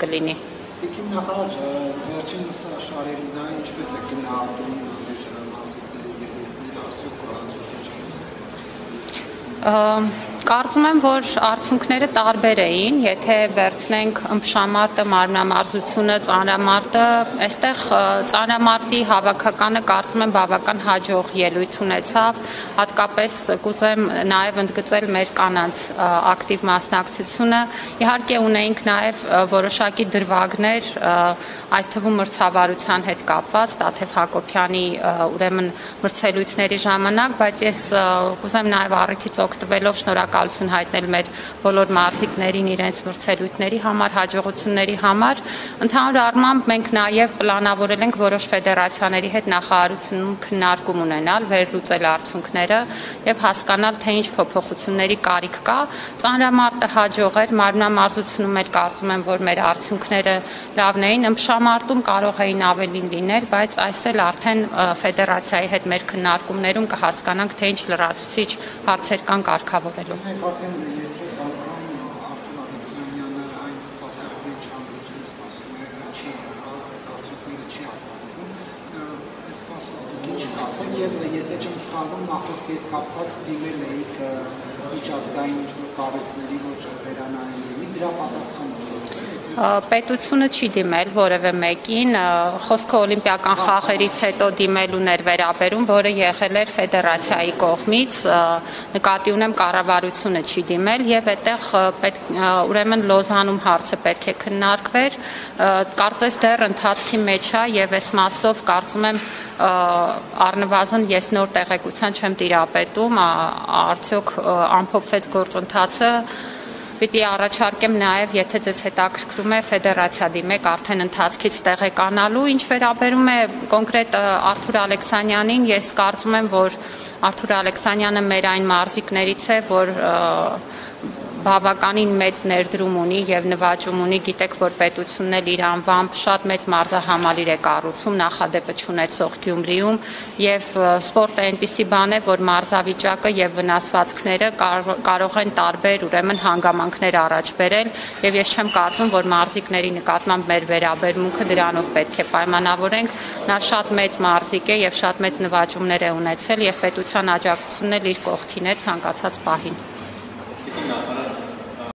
կլինի։ Տիկին նախարար, վերջին մրցաշարերին նա ինչպես է գնահատում մարզիկների եւ արդյոք Կարծում եմ, որ արդյունքները տարբեր էին, եթե վերցնենք ըմբշամարտը, մարմնամարզությունը, ծանրամարտը, այստեղ ծանրամարտի հավաքականը կարծում եմ բավական հաջող ելույթ ունեցավ, հատկապես կուզեմ նաև ընդգծել մեր կանանց ակտիվ մասնակցությունը, իհարկե ունեինք նաև որոշակի դրվագներ, այդ թվում մրցավարության հետ կապված, Տաթև Հակոբյանի ուրեմն մրցելույթների ժամանակ, բայց ես կուզեմ նաև առիթից օգտվելով շնորհակալություն հայտնել մեր բոլոր մարզիկներին իրենց մրցելույթների համար, հաջողությունների համար։ Ընդհանուր առմամբ մենք նաև պլանավորել ենք որոշ ֆեդերացիաների հետ նախարարությունում քննարկում ունենալ, վերլուծել արդյունքները եւ հասկանալ, թե ինչ փոփոխությունների կարիք կա։ Ծանրամարտը հաջող էր, մարմնամարզությունում էլ կարծում եմ, որ մեր արդյունքները լավն էին, ըմբշամարտում կարող էին ավելին լինել, բայց այս էլ արդեն ֆեդերացիայի հետ մեր քննարկումներում կհասկանանք, թե ինչ լրացուցիչ հարցեր կան կարգավորելու։ Եվ եթե չեմ սխալվում, նախորդի հետ կապված դիմել էիք միջազգային կառույցների, որ վերանայեն, դրա պատասխանը ստացվել։ Պետությունը չի դիմել որևէ մեկին, խոսքը օլիմպիական խաղերից հետո դիմելուն էր վերաբերում, որը եղել էր ֆեդերացիայի կողմից, նկատի ունեմ կառավարությունը չի դիմել եւ այդտեղ ուրեմն Լոզանում հարցը պետք է քննարկվեր, կարծես դեռ ընթացքի մեջ է եւ այս մասով կարծում եմ առնվազն ես նոր տեղեկության չեմ տիրապետում, արդյոք ամփոփվեց գործընթացը, պիտի առաջարկեմ նաև, եթե ձեզ հետաքրքրում է ֆեդերացիա դիմեք արդեն ընթացքից տեղեկանալու, ինչ վերաբերում է կոնկրետ Արթուր Ալեքսանյանին, ես կարծում եմ, որ Արթուր Ալեքսանյանը մեր այն մարզիկներից է, որ բավականին մեծ ներդրում ունի եւ նվաճում ունի, գիտեք, որ պետությունն էլ իր անվամբ շատ մեծ մարզահամալիր է կառուցում նախադեպը չունեցող Գյումրիում եւ սպորտը այնպիսի բան է, որ մարզավիճակը եւ վնասվածքները կարող են տարբեր ուրեմն հանգամանքներ առաջ բերել եւ ես չեմ կարծում, որ մարզիկների նկատմամբ մեր վերաբերմունքը դրանով պետք է պայմանավորենք, նա շատ մեծ մարզիկ է եւ շատ մեծ նվաճումներ է ունեցել եւ պետության աջակցությունն էլ իր կողքին է ցանկացած պահին։